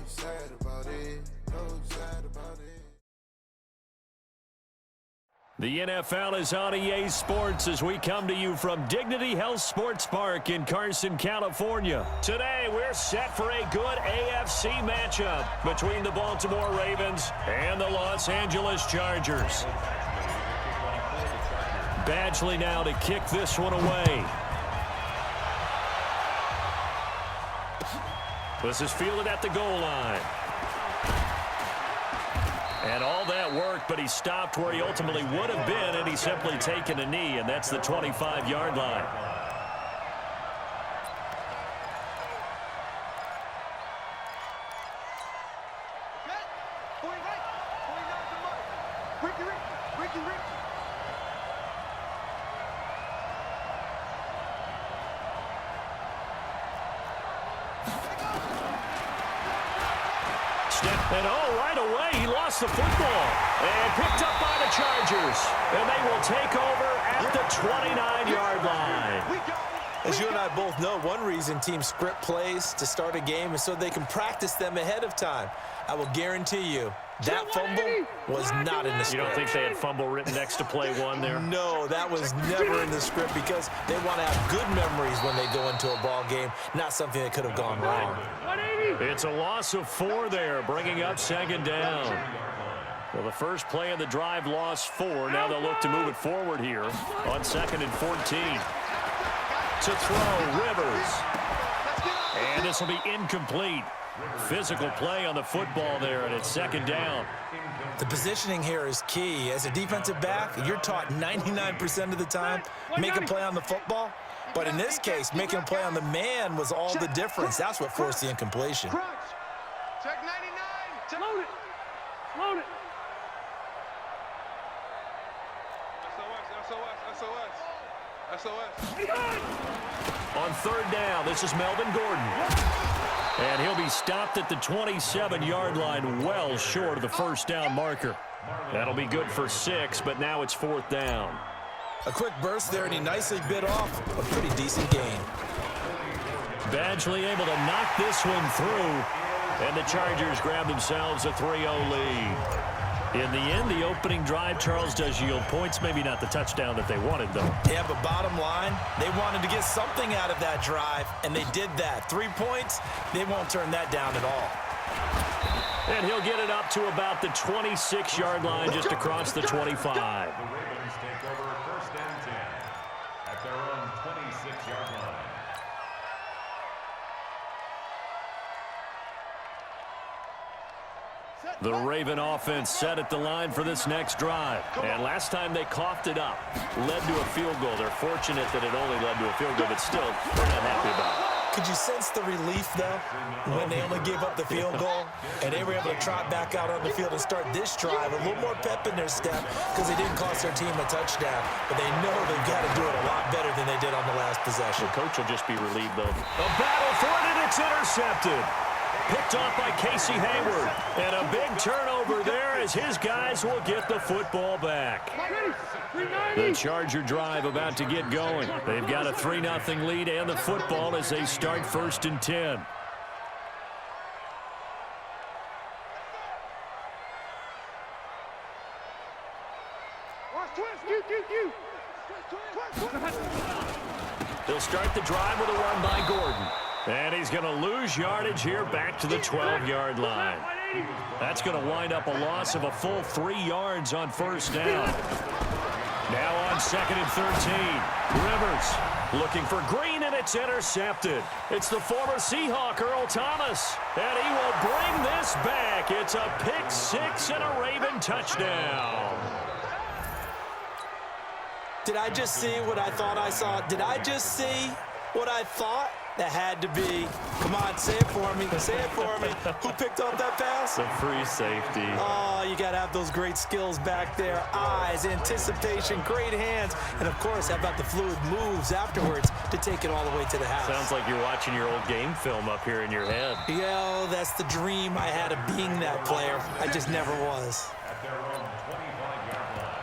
sad about it. So sad about it. The NFL is on EA Sports as we come to you from Dignity Health Sports Park in Carson, California. Today, we're set for a good AFC matchup between the Baltimore Ravens and the Los Angeles Chargers. Badgley now to kick this one away. This is fielded at the goal line. And all that work, but he stopped where he ultimately would have been, and he's simply taken a knee, and that's the 25-yard line. And right away, he lost the football and picked up by the Chargers. And they will take over at the 29-yard line. As you and I both know, one reason teams script plays to start a game is so they can practice them ahead of time. I will guarantee you that fumble was not in the script. You don't think they had fumble written next to play one there? No, that was never in the script because they want to have good memories when they go into a ball game, not something that could have gone wrong. It's a loss of 4 there, bringing up second down. Well, the first play of the drive lost 4. Now they'll look to move it forward here on 2nd and 14. To throw, Rivers. And this will be incomplete. Physical play on the football there, and it's second down. The positioning here is key. As a defensive back, you're taught 99% of the time, make a play on the football. But in this case, making a play on the man was all the difference. That's what forced the incompletion. Check 99. Load it. Load it. SOS. On 3rd down, this is Melvin Gordon. And he'll be stopped at the 27-yard line, well short of the first down marker. That'll be good for 6, but now it's 4th down. A quick burst there, and he nicely bit off a pretty decent gain. Badgley able to knock this one through, and the Chargers grab themselves a 3-0 lead. In the end, the opening drive, Charles, does yield points. Maybe not the touchdown that they wanted, though. Yeah, but bottom line, they wanted to get something out of that drive, and they did that. 3 points, they won't turn that down at all. And he'll get it up to about the 26-yard line, just across the 25. The Ravens take over 1st and 10 at their own 26-yard line. The Raven offense set at the line for this next drive. And last time they coughed it up, led to a field goal. They're fortunate that it only led to a field goal, but still, they're not happy about it. Could you sense the relief, though, when they only gave up the field goal and they were able to trot back out on the field and start this drive a little more pep in their step because they didn't cost their team a touchdown, but they know they've got to do it a lot better than they did on the last possession. The coach will just be relieved, though. A battle for it, and it's intercepted. Picked off by Casey Hayward. And a big turnover there as his guys will get the football back. The Charger drive about to get going. They've got a 3-0 lead and the football as they start 1st and 10. They'll start the drive with a run by Gordon. And he's going to lose yardage here back to the 12-yard line. That's going to wind up a loss of a full 3 yards on 1st down. Now on 2nd and 13. Rivers looking for Green, and it's intercepted. It's the former Seahawk, Earl Thomas. And he will bring this back. It's a pick 6 and a Raven touchdown. Did I just see what I thought I saw? Did I just see what I thought? That had to be. Come on, say it for me. Say it for me. Who picked up that pass? The free safety. Oh, you got to have those great skills back there. Eyes, anticipation, great hands. And, of course, how about the fluid moves afterwards to take it all the way to the house? Sounds like you're watching your old game film up here in your head. Yeah, that's the dream I had of being that player. I just never was. At their own 25-yard line.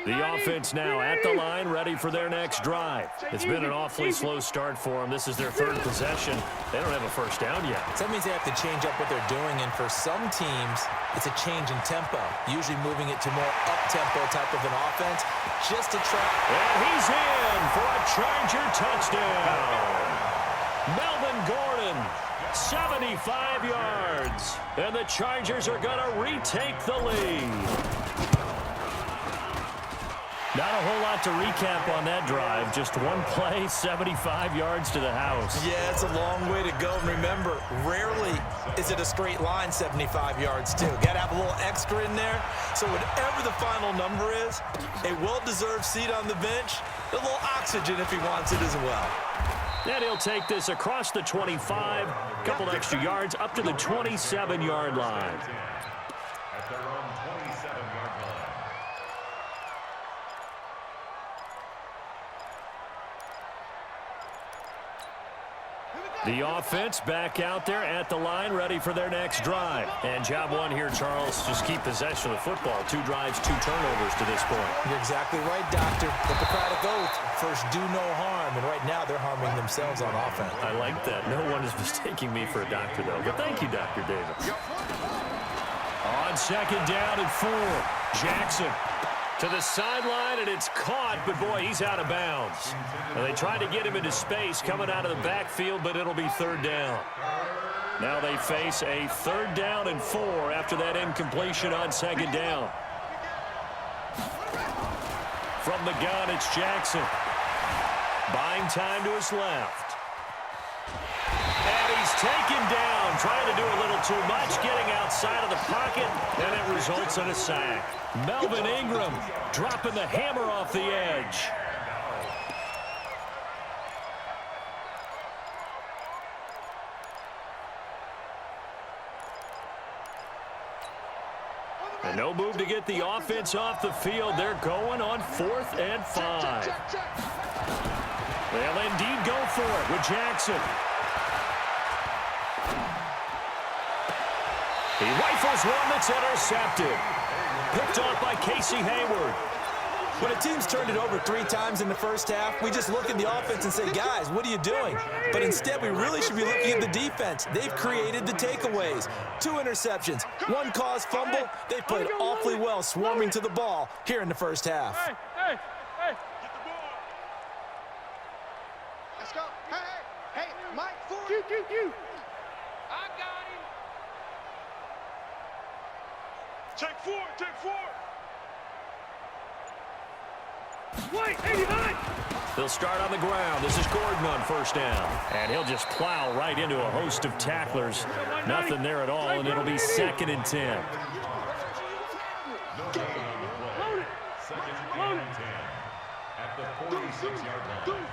The offense now at the line, ready for their next drive. It's been an awfully slow start for them. This is their third possession. They don't have a first down yet. So that means they have to change up what they're doing, and for some teams, it's a change in tempo, usually moving it to more up-tempo type of an offense, just to try. And he's in for a Charger touchdown. Melvin Gordon, 75 yards. And the Chargers are going to retake the lead. Not a whole lot to recap on that drive. Just one play, 75 yards to the house. Yeah, it's a long way to go. And remember, rarely is it a straight line 75 yards, too. Got to have a little extra in there. So whatever the final number is, a well-deserved seat on the bench, a little oxygen if he wants it as well. And he'll take this across the 25, a couple extra yards, up to the 27-yard line. At their own 27-yard line. The offense back out there at the line, ready for their next drive. And job one here, Charles, just keep possession of the football. 2 drives, 2 turnovers to this point. You're exactly right, Doctor. The Hippocratic Oath, first do no harm. And right now they're harming themselves on offense. I like that. No one is mistaking me for a doctor, though. But thank you, Dr. Davis. On second down and 4, Jackson to the sideline, and it's caught, but boy, he's out of bounds. And they tried to get him into space coming out of the backfield, but it'll be third down. Now they face a 3rd down and 4 after that incompletion on second down. From the gun, it's Jackson. Buying time to his left. And he's taken down, trying to do a little too much, getting outside of the pocket, and it results in a sack. Melvin Ingram dropping the hammer off the edge. And no move to get the offense off the field. They're going on 4th and 5. They'll indeed go for it with Jackson. He rifles one that's intercepted. Picked off by Casey Hayward. When a team's turned it over 3 times in the first half, we just look at the offense and say, guys, what are you doing? But instead, we really should be looking at the defense. They've created the takeaways. 2 interceptions, 1 caused fumble. They played awfully well swarming to the ball here in the first half. Hey. Get the ball. Let's go. Hey, Mike, forward. You. I got him. Take 4. Wait, 89. They'll start on the ground. This is Gordon on first down. And he'll just plow right into a host of tacklers. Nothing there at all, and it'll be 2nd and 10. Load it. 2nd and 10. At the 46-yard line.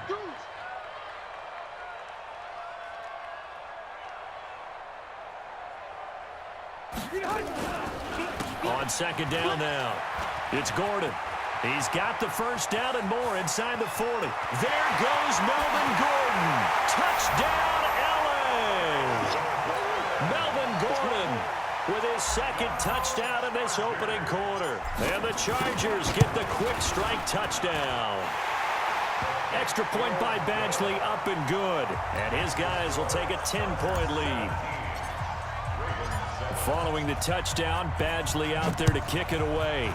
On second down now, it's Gordon. He's got the first down and more inside the 40. There goes Melvin Gordon. Touchdown, LA! Melvin Gordon with his 2nd touchdown in this opening quarter. And the Chargers get the quick strike touchdown. Extra point by Badgley, up and good. And his guys will take a 10-point lead. Following the touchdown, Badgley out there to kick it away.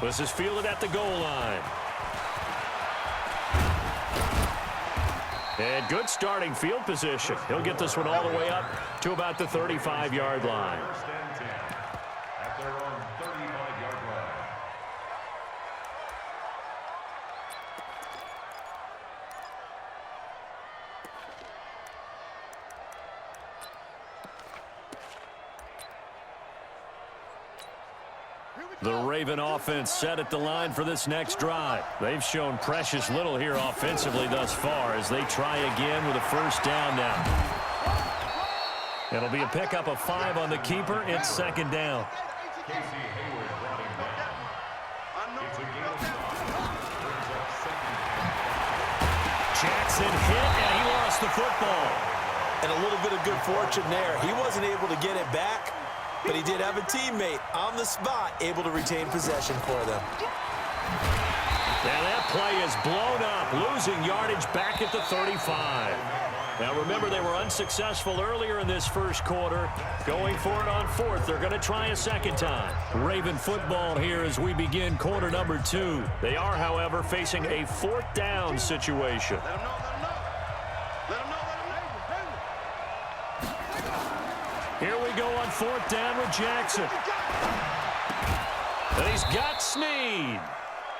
This is fielded at the goal line. And good starting field position. He'll get this one all the way up to about the 35-yard line. 1st and 10. At their own 35-yard line. The Raven offense set at the line for this next drive. They've shown precious little here offensively thus far as they try again with a first down now. It'll be a pickup of 5 on the keeper. It's 2nd down. Casey Hayward brought him down. It's a game stop. Brings up 2nd down. Jackson hit, and he lost the football. And a little bit of good fortune there. He wasn't able to get it back, but he did have a teammate on the spot able to retain possession for them. And that play is blown up, losing yardage back at the 35. Now remember, they were unsuccessful earlier in this first quarter. Going for it on fourth. They're going to try a second time. Raven football here as we begin quarter number 2. They are, however, facing a fourth down situation. Let him know, let him know. Here we go on fourth down with Jackson. And he's got Snead.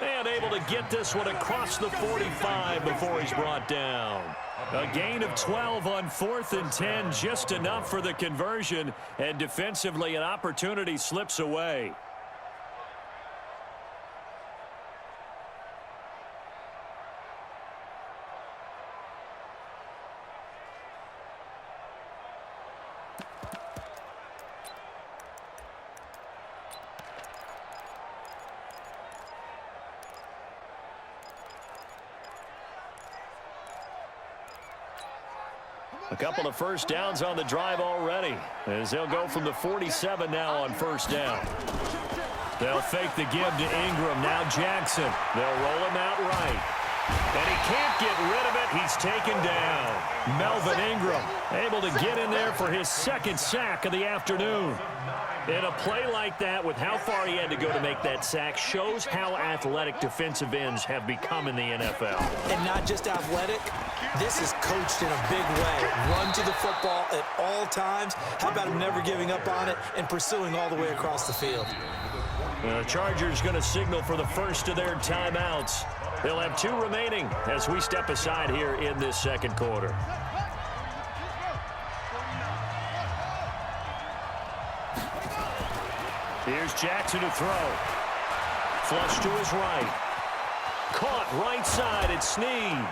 And able to get this one across the 45 before he's brought down. A gain of 12 on 4th and 10, just enough for the conversion. And defensively, an opportunity slips away. A couple of first downs on the drive already, as they'll go from the 47 now on first down. They'll fake the give to Ingram. Now Jackson. They'll roll him out right. And he can't get rid of it. He's taken down. Melvin Ingram able to get in there for his second sack of the afternoon. In a play like that, with how far he had to go to make that sack, shows how athletic defensive ends have become in the NFL. And not just athletic, this is coached in a big way. Run to the football at all times. How about him never giving up on it and pursuing all the way across the field? The Chargers going to signal for the first of their timeouts. They'll have 2 remaining as we step aside here in this second quarter. Here's Jackson to throw. Flush to his right. Caught right side. It's Snead.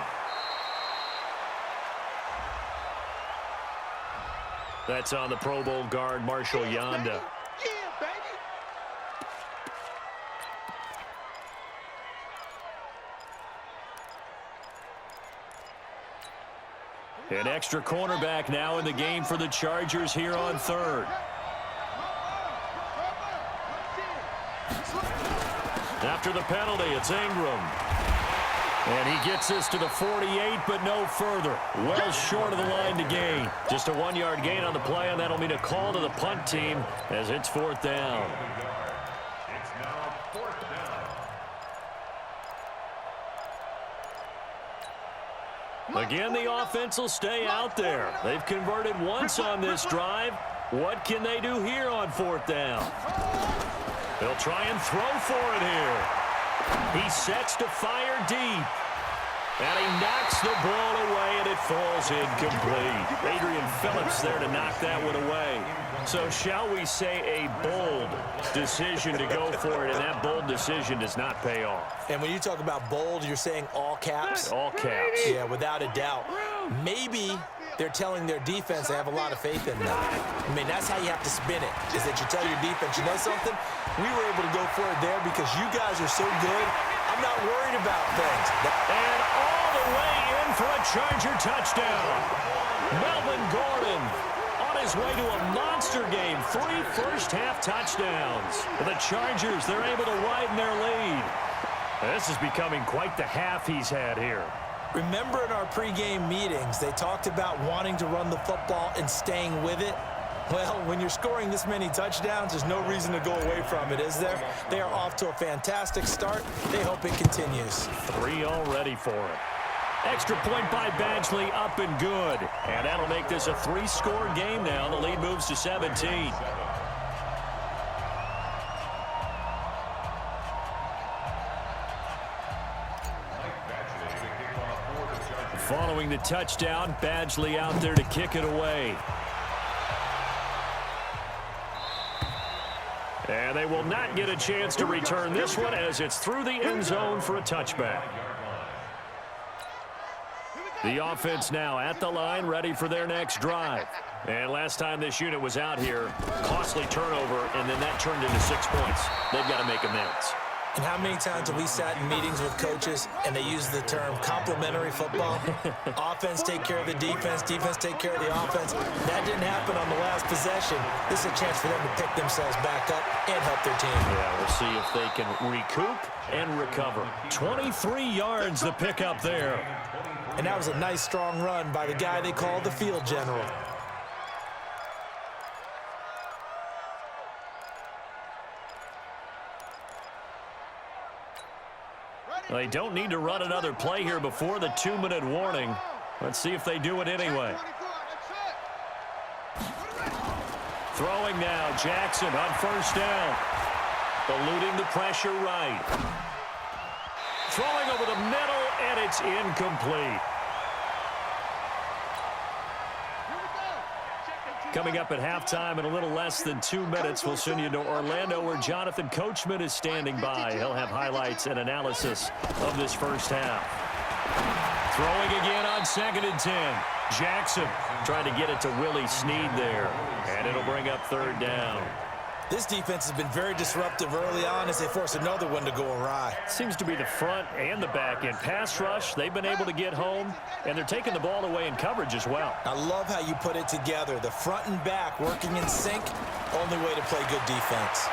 That's on the Pro Bowl guard, Marshall Yanda. An extra cornerback now in the game for the Chargers here on third. After the penalty, it's Ingram. And he gets this to the 48, but no further. Well short of the line to gain. Just a 1-yard gain on the play, and that'll mean a call to the punt team as it's fourth down. It's now fourth down. Again, the offense will stay out there. They've converted once on this drive. What can they do here on fourth down? They'll try and throw for it here. He sets to fire deep. And he knocks the ball away, and it falls incomplete. Adrian Phillips there to knock that one away. So shall we say a bold decision to go for it, and that bold decision does not pay off. And when you talk about bold, you're saying all caps? All caps. Yeah, without a doubt. Maybe they're telling their defense they have a lot of faith in them. I mean, that's how you have to spin it, is that you tell your defense, you know something? We were able to go for it there because you guys are so good. I'm not worried about things. And all the way in for a Charger touchdown. Melvin Gordon on his way to a monster game. 3 first-half touchdowns. The Chargers, they're able to widen their lead. This is becoming quite the half he's had here. Remember in our pregame meetings, they talked about wanting to run the football and staying with it? Well, when you're scoring this many touchdowns, there's no reason to go away from it, is there? They are off to a fantastic start. They hope it continues. 3 already for it. Extra point by Badgley, up and good. And that'll make this a 3-score game now. The lead moves to 17. Following the touchdown, Badgley out there to kick it away. And they will not get a chance to return this one as it's through the end zone for a touchback. The offense now at the line, ready for their next drive. And last time this unit was out here, costly turnover, and then that turned into 6 points. They've got to make amends. And how many times have we sat in meetings with coaches and they use the term complementary football? Offense take care of the defense, defense take care of the offense. That didn't happen on the last possession. This is a chance for them to pick themselves back up and help their team. Yeah, we'll see if they can recoup and recover. 23 yards to pick up there. And that was a nice, strong run by the guy they call the field general. They don't need to run another play here before the 2-minute warning. Let's see if they do it anyway. Throwing now, Jackson on first down. Eluding the pressure right. Throwing over the middle, and it's incomplete. Coming up at halftime in a little less than 2 minutes, we'll send you to Orlando where Jonathan Coachman is standing by. He'll have highlights and analysis of this first half. Throwing again on 2nd and 10. Jackson trying to get it to Willie Snead there. And it'll bring up 3rd down. This defense has been very disruptive early on as they force another one to go awry. Seems to be the front and the back end. Pass rush, they've been able to get home, and they're taking the ball away in coverage as well. I love how you put it together. The front and back working in sync, only way to play good defense.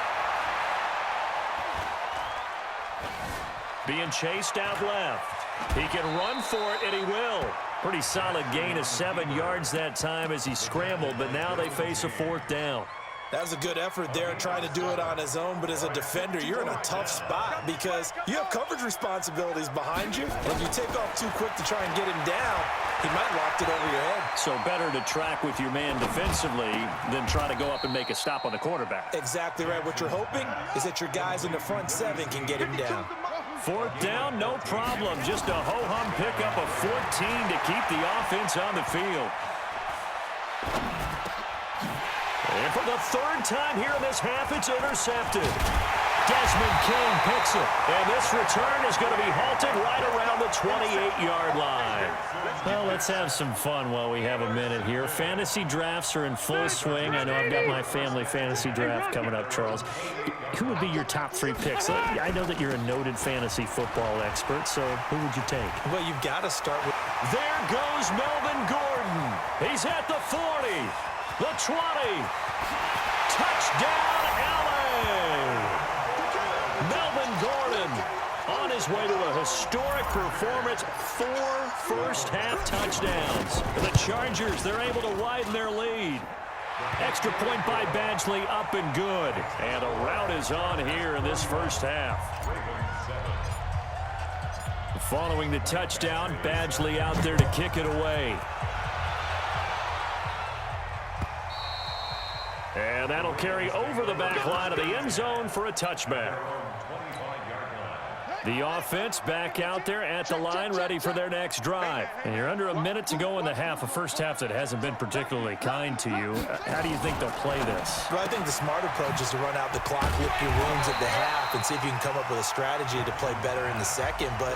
Being chased out left. He can run for it, and he will. Pretty solid gain of 7 yards that time as he scrambled, but now they face a 4th down. That was a good effort there, trying to do it on his own, but as a defender, you're in a tough spot because you have coverage responsibilities behind you, and if you take off too quick to try and get him down, he might loft it over your head. So better to track with your man defensively than try to go up and make a stop on the quarterback. Exactly right. What you're hoping is that your guys in the front 7 can get him down. 4th down, no problem. Just a ho-hum pickup of 14 to keep the offense on the field. And for the 3rd time here in this half, it's intercepted. Desmond King picks it. And this return is going to be halted right around the 28-yard line. Well, let's have some fun while we have a minute here. Fantasy drafts are in full swing. I know I've got my family fantasy draft coming up, Charles. Who would be your top 3 picks? I know that you're a noted fantasy football expert, so who would you take? Well, you've got to start with... There goes Melvin Gordon. He's at the 40, the 20. Touchdown, LA! Melvin Gordon on his way to a historic performance. 4 first-half touchdowns. The Chargers, they're able to widen their lead. Extra point by Badgley, up and good. And a rout is on here in this first half. Following the touchdown, Badgley out there to kick it away. And that'll carry over the back line of the end zone for a touchback. The offense back out there at the line, ready for their next drive. And you're under a minute to go in the half, a first half that hasn't been particularly kind to you. How do you think they'll play this? Well, I think the smart approach is to run out the clock, lick your wounds at the half, and see if you can come up with a strategy to play better in the second. But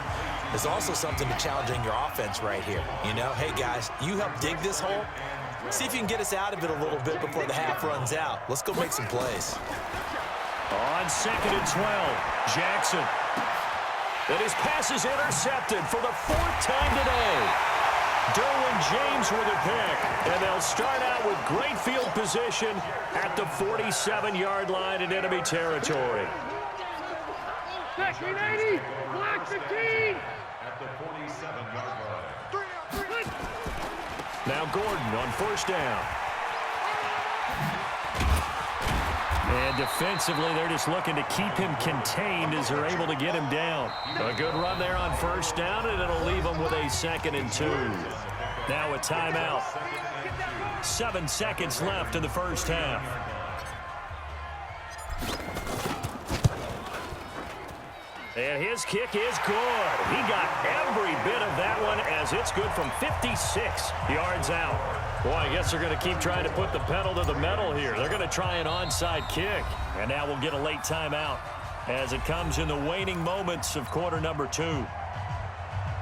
there's also something to challenging your offense right here. You know, hey, guys, you help dig this hole. See if you can get us out of it a little bit before the half runs out. Let's go make some plays. On 2nd and 12, Jackson. And his pass is intercepted for the 4th time today. Derwin James with a pick. And they'll start out with great field position at the 47-yard line in enemy territory. Second 80, block 15. At the 47-yard line. Now Gordon on first down. And defensively, they're just looking to keep him contained as they're able to get him down. A good run there on first down, and it'll leave them with a 2nd and 2. Now a timeout. 7 seconds left in the first half. And his kick is good. He got every bit of that one as it's good from 56 yards out. Boy, I guess they're going to keep trying to put the pedal to the metal here. They're going to try an onside kick. And now we'll get a late timeout as it comes in the waning moments of quarter number 2.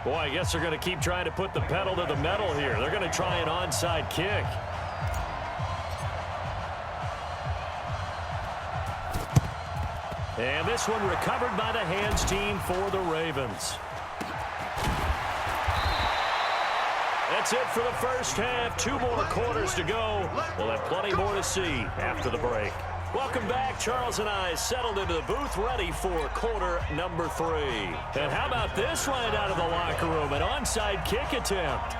Boy, I guess they're going to keep trying to put the pedal to the metal here. They're going to try an onside kick. And this one recovered by the hands team for the Ravens. That's it for the first half. 2 more quarters to go. We'll have plenty more to see after the break. Welcome back. Charles and I settled into the booth ready for quarter number 3. And how about this right out of the locker room? An onside kick attempt.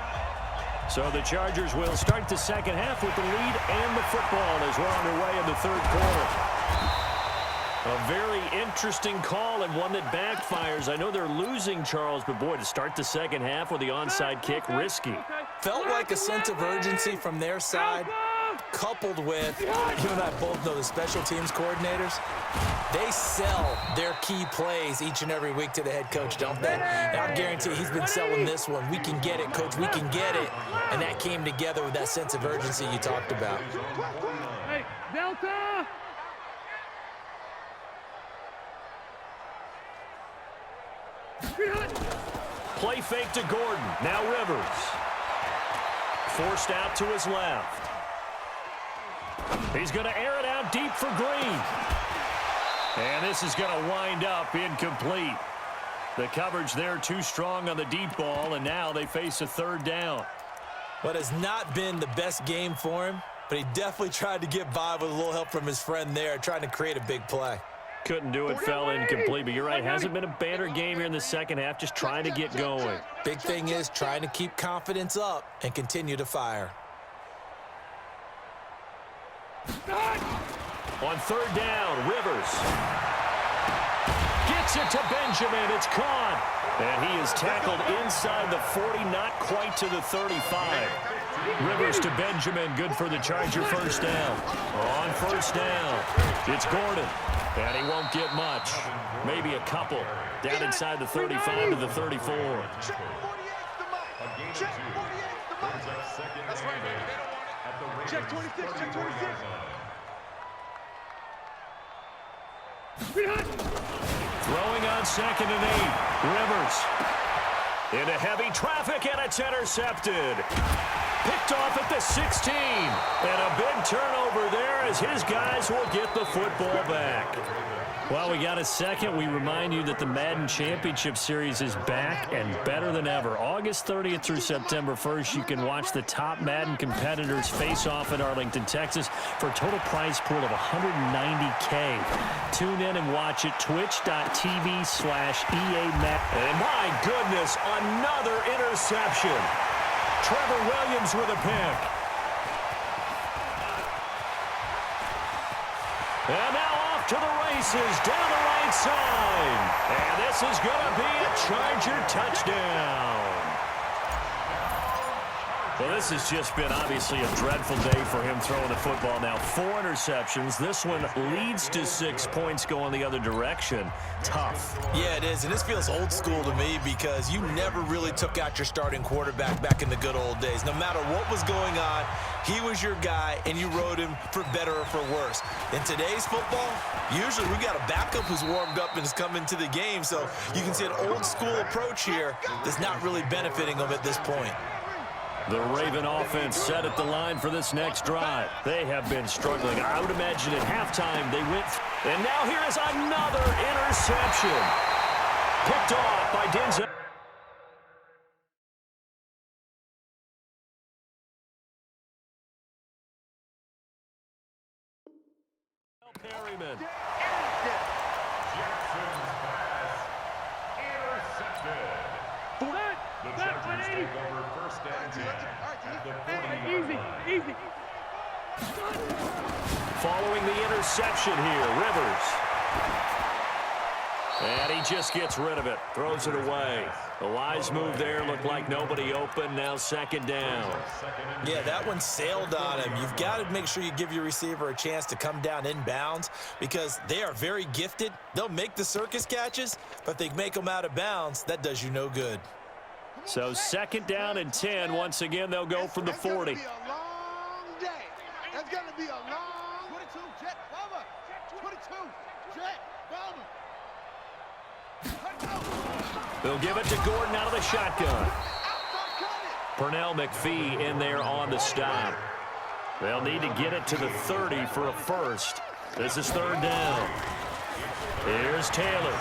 So the Chargers will start the second half with the lead and the football as we're underway in the third quarter. A very interesting call and one that backfires. I know they're losing, Charles, but boy, to start the second half with the onside kick, risky. Felt like a sense of urgency from their side, coupled with, you and I both know the special teams coordinators, they sell their key plays each and every week to the head coach, don't they? And I guarantee he's been selling this one. We can get it, coach, we can get it. And that came together with that sense of urgency you talked about. Hey, Delta! Play fake to Gordon. Now Rivers. Forced out to his left. He's going to air it out deep for Green. And this is going to wind up incomplete. The coverage there too strong on the deep ball, and now they face a third down. What has not been the best game for him, but he definitely tried to get by with a little help from his friend there, trying to create a big play. Couldn't do it, fell incomplete, but you're right. Hasn't been a banner game here in the second half, just trying to get going. Big thing is trying to keep confidence up and continue to fire. On third down, Rivers gets it to Benjamin. It's caught. And he is tackled inside the 40, not quite to the 35. Rivers to Benjamin, good for the Charger first down. On first down, it's Gordon. And he won't get much. Maybe a couple. Down inside the 35 to the 34. Check 48's the mic. Check 48's the mic. That's right, baby. They don't want it. Check 26. Check 26. Throwing on 2nd and 8. Rivers into heavy traffic, and it's intercepted. Picked off at the 16. And a big turnover there as his guys will get the football back. Well, we got a second. We remind you that the Madden Championship Series is back and better than ever. August 30th through September 1st, you can watch the top Madden competitors face off in Arlington, Texas for a total prize pool of $190K. Tune in and watch it, twitch.tv/EAMadden. And my goodness, another interception. Trevor Williams with a pick. And now off to the races down the right side. And this is going to be a Charger touchdown. Well, this has just been obviously a dreadful day for him throwing the football. Now 4 interceptions. This one leads to 6 points going the other direction. Tough. Yeah, it is, and this feels old school to me because you never really took out your starting quarterback back in the good old days. No matter what was going on, he was your guy, and you rode him for better or for worse. In today's football, usually we got a backup who's warmed up and has come into the game, so you can see an old school approach here that's not really benefiting them at this point. The Raven offense set at the line for this next drive. They have been struggling. I would imagine at halftime they went. And now here is another interception. Picked off by Denzel. Perryman. Jackson's pass intercepted. The Chargers take over first and 10 at the 40-yard line. Easy. Following the interception here, Rivers. And he just gets rid of it, throws it away. The wise move there, looked like nobody open, now 2nd down. Yeah, that one sailed on him. You've got to make sure you give your receiver a chance to come down inbounds because they are very gifted. They'll make the circus catches, but if they make them out of bounds, that does you no good. So 2nd down and 10. Once again, they'll go from the 40. It's going to be a long day. It's going to be a long 22, Jet, Bomber. 22, Jet, Bomber. They'll give it to Gordon out of the shotgun. Pernell McPhee in there on the stop. They'll need to get it to the 30 for a first. This is 3rd down. Here's Taylor.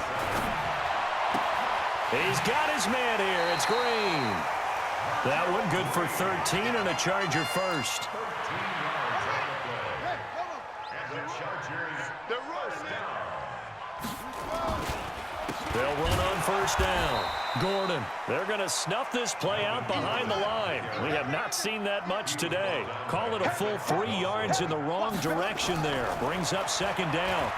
He's got his man here. It's Green. That one good for 13 and a Charger first. They'll run on first down. Gordon, they're going to snuff this play out behind the line. We have not seen that much today. Call it a full 3 yards in the wrong direction there. Brings up second down.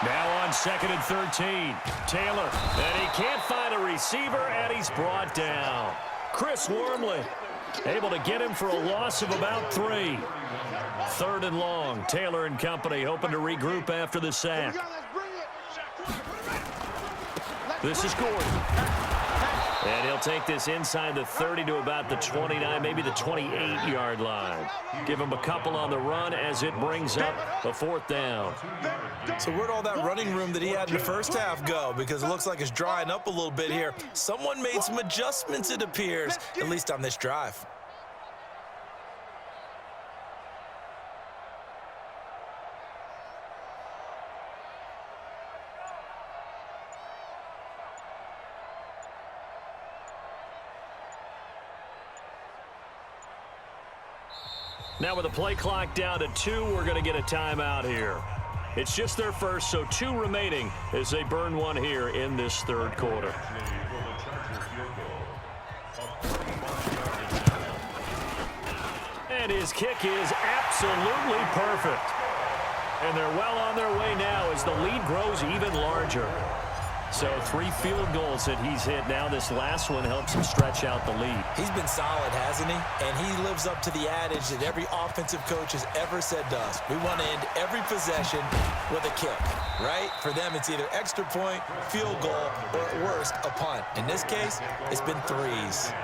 Now on 2nd and 13. Taylor, and he can't find a receiver, and he's brought down. Chris Wormley able to get him for a loss of about 3. 3rd and long. Taylor and company hoping to regroup after the sack. This is Gordon. And he'll take this inside the 30 to about the 29, maybe the 28-yard line. Give him a couple on the run as it brings up a 4th down. So where'd all that running room that he had in the first half go? Because it looks like it's drying up a little bit here. Someone made some adjustments, it appears, at least on this drive. Now with the play clock down to 2, we're going to get a timeout here. It's just their first, so 2 remaining as they burn one here in this 3rd quarter. And his kick is absolutely perfect. And they're well on their way now as the lead grows even larger. So 3 field goals that he's hit now. This last one helps him stretch out the lead. He's been solid, hasn't he? And he lives up to the adage that every offensive coach has ever said to us. We want to end every possession with a kick, right? For them, it's either extra point, field goal, or at worst, a punt. In this case, it's been 3s.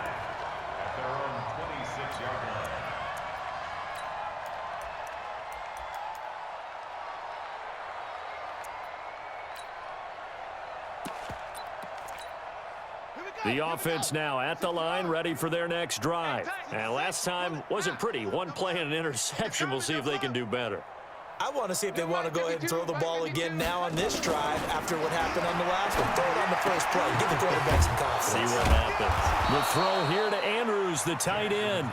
The offense now at the line, ready for their next drive. And last time wasn't pretty. 1 play and an interception. We'll see if they can do better. I want to see if they want to go ahead and throw the ball again now on this drive after what happened on the last one. Throw it on the first play. Give the quarterback some confidence. See what happens. The throw here to Andrews, the tight end.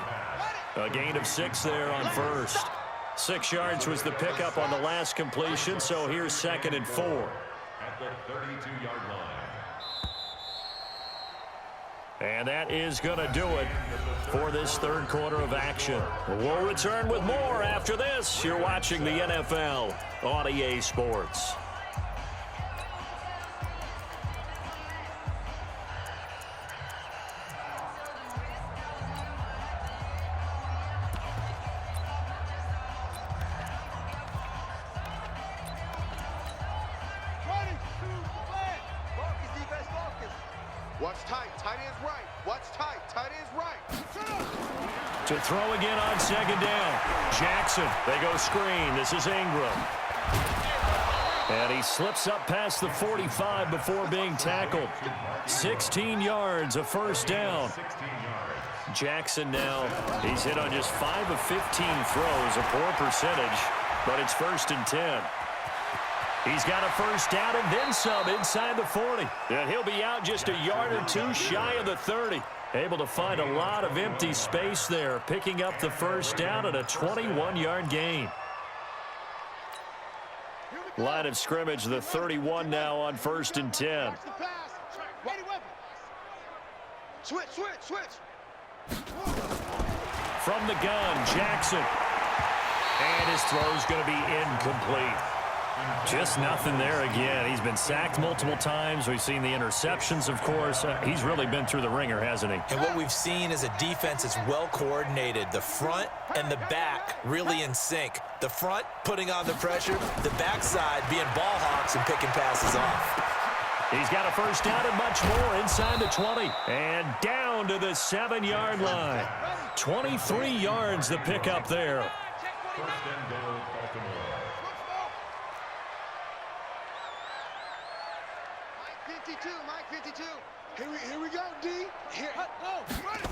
A gain of 6 there on first. 6 yards was the pickup on the last completion, so here's 2nd and 4. At the 32-yard line. And that is going to do it for this 3rd quarter of action. We'll return with more after this. You're watching the NFL on EA Sports. Watch tight, tight end's right. Watch tight, tight end's right. To throw again on 2nd down. Jackson, they go screen. This is Ingram. And he slips up past the 45 before being tackled. 16 yards, a first down. Jackson now, he's hit on just 5 of 15 throws, a poor percentage, but it's 1st and 10. He's got a first down and then some inside the 40. And he'll be out just a yard or 2 shy of the 30. Able to find a lot of empty space there, picking up the first down at a 21-yard gain. Line of scrimmage, the 31 now on 1st and 10. Switch, switch, switch. From the gun, Jackson. And his throw's going to be incomplete. Just nothing there again. He's been sacked multiple times. We've seen the interceptions, of course. He's really been through the ringer, hasn't he? And what we've seen is a defense that's well coordinated. The front and the back really in sync. The front putting on the pressure, the backside being ball hawks and picking passes off. He's got a first down and much more inside the 20. And down to the 7-yard line. 23 yards the pickup there. 1st and goal, Baltimore. Mike 52. Here we go, D. Here. Run it.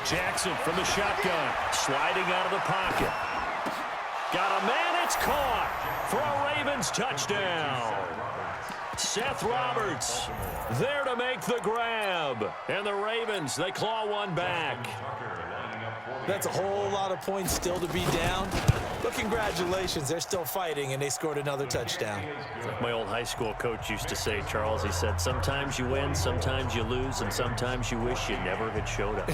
Jackson from the shotgun, sliding out of the pocket. Got a man That's caught for a Ravens touchdown. Seth Roberts there to make the grab. And the Ravens, they claw one back. That's a whole lot of points still to be down. But congratulations, they're still fighting, and they scored another touchdown. Like my old high school coach used to say, Charles, he said, sometimes you win, sometimes you lose, and sometimes you wish you never had showed up.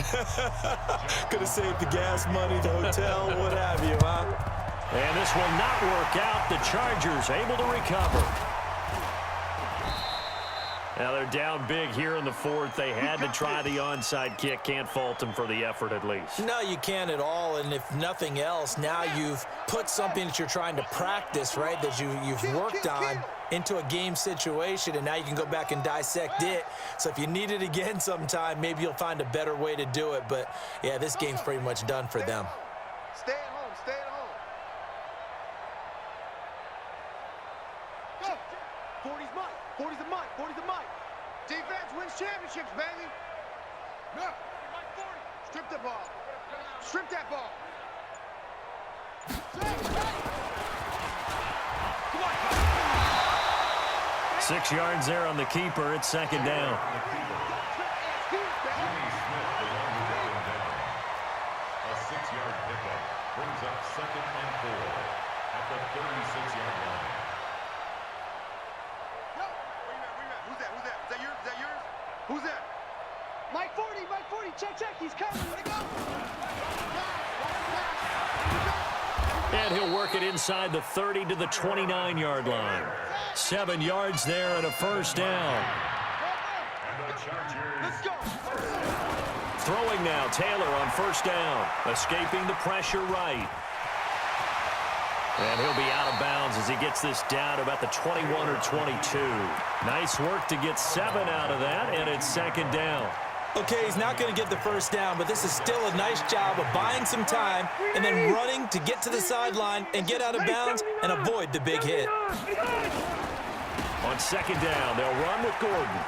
Could have saved the gas money, the hotel, what have you, huh? And this will not work out. The Chargers able to recover. Now they're down big here in the fourth. They had to try the onside kick. Can't fault them for the effort at least. No, you can't at all. And if nothing else, now you've put something that you're trying to practice, right, that you've worked on into a game situation, and now you can go back and dissect it. So if you need it again sometime, maybe you'll find a better way to do it. But, yeah, this game's pretty much done for them. Stay at home. Stay at home. Go. 40's mine. 40's a mine. 40's a mine. Defense wins championships, baby. No. Strip the ball. Strip that ball. Come on. 6 yards there on the keeper. It's second down. A 6-yard pickup brings up 2nd and 4 at the 36-yard line. Who's that? Is that yours? Who's that? Mike 40, check, he's coming. Let it go. And he'll work it inside the 30 to the 29-yard line. 7 yards there and a first down. And the Chargers. Let's go. Throwing now, Taylor on first down. Escaping the pressure right. And he'll be out of bounds as he gets this down about the 21 or 22. Nice work to get 7 out of that, and it's second down. Okay, he's not going to get the first down, but this is still a nice job of buying some time and then running to get to the sideline and get out of bounds and avoid the big hit. On second down, they'll run with Gordon.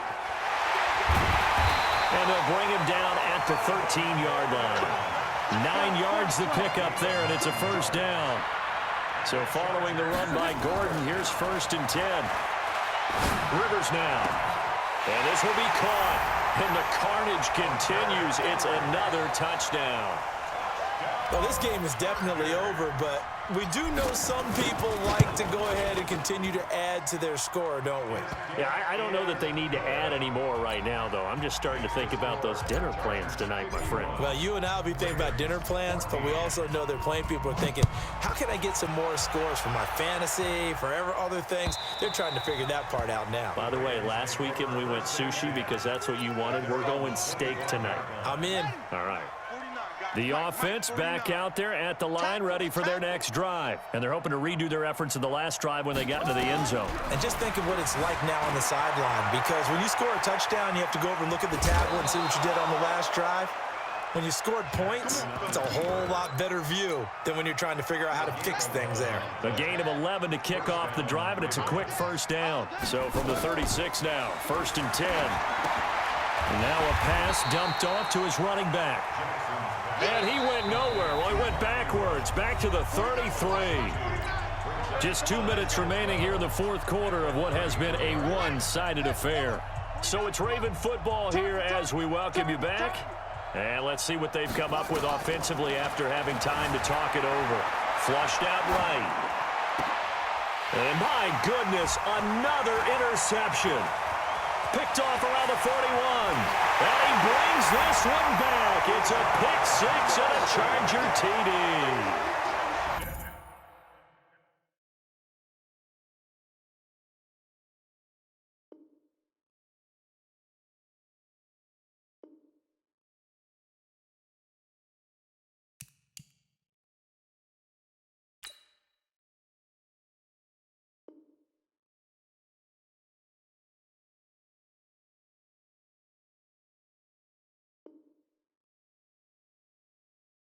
And they'll bring him down at the 13-yard line. 9 yards to pick up there, and it's a first down. So following the run by Gordon, here's 1st and 10. Rivers now. And this will be caught. And the carnage continues. It's another touchdown. Well, this game is definitely over, but we do know some people like to go ahead and continue to add to their score, don't we? Yeah, I don't know that they need to add any more right now, though. I'm just starting to think about those dinner plans tonight, my friend. Well, you and I will be thinking about dinner plans, but we also know they're playing people are thinking, how can I get some more scores for my fantasy, for other things? They're trying to figure that part out now. By the way, last weekend we went sushi because that's what you wanted. We're going steak tonight. I'm in. All right. The offense back out there at the line, ready for their next drive. And they're hoping to redo their efforts in the last drive when they got into the end zone. And just think of what it's like now on the sideline, because when you score a touchdown, you have to go over and look at the tablet and see what you did on the last drive. When you scored points, it's a whole lot better view than when you're trying to figure out how to fix things there. A gain of 11 to kick off the drive, and it's a quick first down. So from the 36 now, 1st and 10. And now a pass dumped off to his running back. And he went nowhere. Well, he went backwards, back to the 33. Just 2 minutes remaining here in the fourth quarter of what has been a one-sided affair. So it's Raven football here as we welcome you back. And let's see what they've come up with offensively after having time to talk it over. Flushed out right. And my goodness, another interception. Picked off around the 41. And he brings this one back. It's a pick six and a Charger TD.